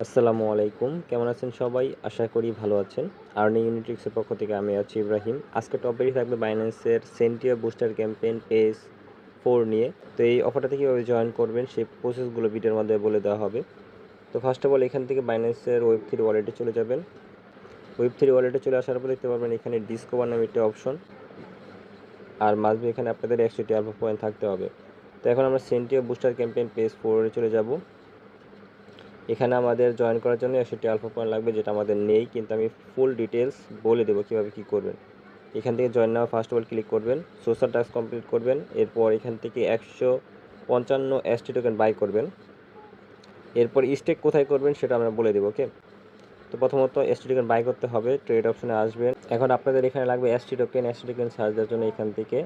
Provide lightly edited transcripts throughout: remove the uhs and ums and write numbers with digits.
আসসালামু আলাইকুম। কেমন আছেন সবাই? আশা করি ভালো আছেন। আর্নিং ইউনিট্রিক্সের পক্ষ থেকে আমি আছি ইব্রাহিম। আজকে টপিকই থাকবে বাইন্যান্সের সেন্টিও বুস্টার ক্যাম্পেইন পেজ 4 নিয়ে। তো এই অফারটাতে কীভাবে জয়েন করবেন সেই প্রসেসগুলো ভিডিওর মাধ্যমে বলে দেওয়া হবে। তো ফার্স্ট অফ অল এখান থেকে বাইন্যান্সের ওয়েব3 ওয়ালেটে চলে যাবেন। ওয়েব3 ওয়ালেটে চলে আসার পর দেখতে পারবেন এখানে ডিসকভার নামে একটা অপশন। আর মাস্ট বি এখানে আপনাদের 100টি আলফা পয়েন্ট থাকতে হবে। তো এখন আমরা সেন্টিও বুস্টার ক্যাম্পেইন পেজ 4 এ চলে যাব। এখানে আমাদের জয়েন করার জন্য 100টি আলফা পয়েন্ট লাগবে, যেটা আমাদের নেই, কিন্তু আমি ফুল ডিটেলস বলে দেবো কীভাবে কী করবেন। এখান থেকে join now first of all click করবেন, সোশ্যাল টাস্ক কমপ্লিট করবেন। এরপর এখান থেকে 155 এসটি টোকেন বাই করবেন। এরপর স্টেক কোথায় করবেন সেটা আমরা বলে দেবো। ওকে, তো প্রথমত এসটি টোকেন বাই করতে হবে, ট্রেড অপশনে আসবেন। এখন আপনাদের এখানে লাগবে এসটি টোকেন সার্চ দেওয়ার জন্য এখান থেকে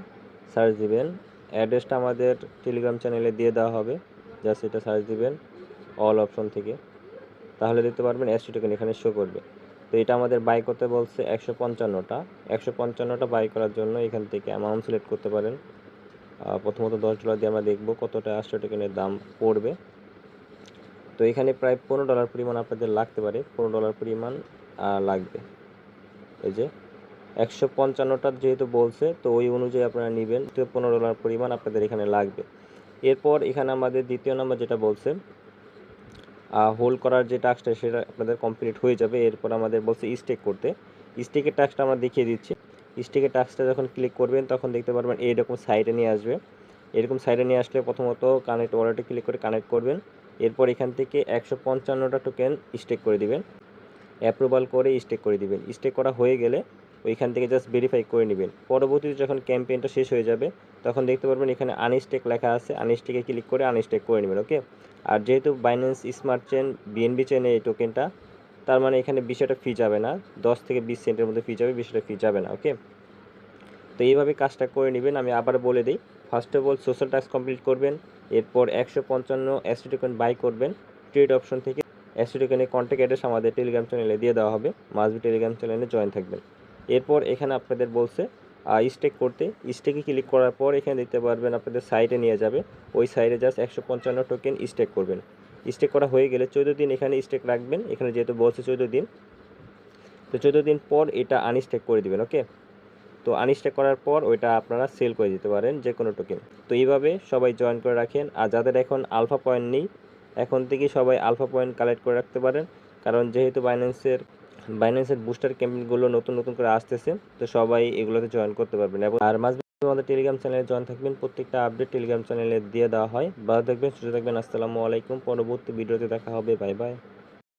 সার্চ দিবেন। অ্যাড্রেসটা আমাদের টেলিগ্রাম চ্যানেলে দিয়ে দেওয়া হবে, জাস্ট এটা সার্চ দিবেন অল অপশন থেকে, তাহলে দেখতে পারবেন এসটি টোকেন এখানে শো করবে। তো এটা আমাদের বাই করতে বলছে 155টা বাই করার জন্য এখান থেকে অ্যামাউন্ট সিলেক্ট করতে পারেন। প্রথমত $10 দিয়ে আমরা দেখব কতটা এসটি টোকেনের দাম পড়বে। তো এখানে প্রায় $15 পরিমাণ আপনাদের লাগতে পারে, $15 পরিমাণ লাগবে। এই যে 155টা যেহেতু বলছে, তো ওই অনুযায়ী আপনারা নেবেন। তো $15 পরিমাণ আপনাদের এখানে লাগবে। এরপর এখানে আমাদের দ্বিতীয় নাম্বার যেটা বলছে হোল্ড করার যে টাস্কটা সেটা আপনাদের কমপ্লিট হয়ে যাবে। এরপর আমাদের বলছে স্টেক করতে। স্টেকের টাস্কটা আমরা দেখিয়ে দিচ্ছি। স্টেকের টাস্কটা যখন ক্লিক করবেন তখন দেখতে পারবেন এইরকম সাইডে নিয়ে আসবে। এরকম সাইডে নিয়ে আসলে প্রথমত কানেক্ট ওয়ালেটে ক্লিক করে কানেক্ট করবেন। এরপর এখান থেকে 155টা টোকেন স্টেক করে দিবেন, অ্যাপ্রুভাল করে স্টেক করে দিবেন। স্টেক করা হয়ে গেলে ওইখান থেকে জাস্ট ভেরিফাই করে নেবেন। পরবর্তীতে যখন ক্যাম্পেইনটা শেষ হয়ে যাবে তখন দেখতে পারবেন এখানে আনস্টেক লেখা আছে, আনস্টেকে ক্লিক করে আনস্টেক করে নেবেন। ওকে, আর যেহেতু বাইন্যান্স স্মার্ট চেন বিএনবি চেনে এই টোকেনটা, তার মানে এখানে বিষয়টা ফি যাবে না, 10 থেকে 20 সেন্টের মধ্যে ফি যাবে, বিষয়টা ফি যাবে না। ওকে, তো এইভাবে কাজটা করে নেবেন। আমি আবার বলে দিই, first of all social task complete করবেন। এরপর 155 এসটি টোকেন বাই করবেন ট্রেড অপশন থেকে। এসটি টোকেনের কন্ট্যাক্ট অ্যাড্রেস আমাদের টেলিগ্রাম চ্যানেলে দিয়ে দেওয়া হবে, মাস্ট বি টেলিগ্রাম চ্যানেলে জয়েন থাকবেন। এরপর এখানে আপনাদের বলছে স্টেক করতে। স্টেকে ক্লিক করার পর এখানে দেখতে পারবেন আপনাদের সাইটে নিয়ে যাবে, ওই সাইডে জাস্ট 155 টোকেন স্টেক করবেন। স্টেক করা হয়ে গেলে 14 দিন এখানে স্টেক রাখবেন। এখানে যেহেতু বলছে 14 দিন, তো 14 দিন পর এটা আনস্টেক করে দিবেন। ওকে, তো আনস্টেক করার পর ওইটা আপনারা সেল করে দিতে পারেন যে কোনো টোকেন। তো এইভাবে সবাই জয়েন করে রাখেন। আর যাদের এখন আলফা পয়েন্ট নেই, এখন থেকেই সবাই আলফা পয়েন্ট কালেক্ট করে রাখতে পারেন, কারণ যেহেতু বাইন্যান্সের বুস্টার ক্যাম্পেইনগুলো নতুন করে আসতেছে, তো সবাই এগুলোতে জয়েন করতে পারবেন। এবং আর মাঝে আমাদের টেলিগ্রাম চ্যানেলে জয়েন থাকবেন, প্রত্যেকটা আপডেট টেলিগ্রাম চ্যানেলে দিয়ে দেওয়া হয়। ভালো থাকবেন, সুস্থ থাকবেন। আসসালামু আলাইকুম। পরবর্তী ভিডিওতে দেখা হবে। Bye bye.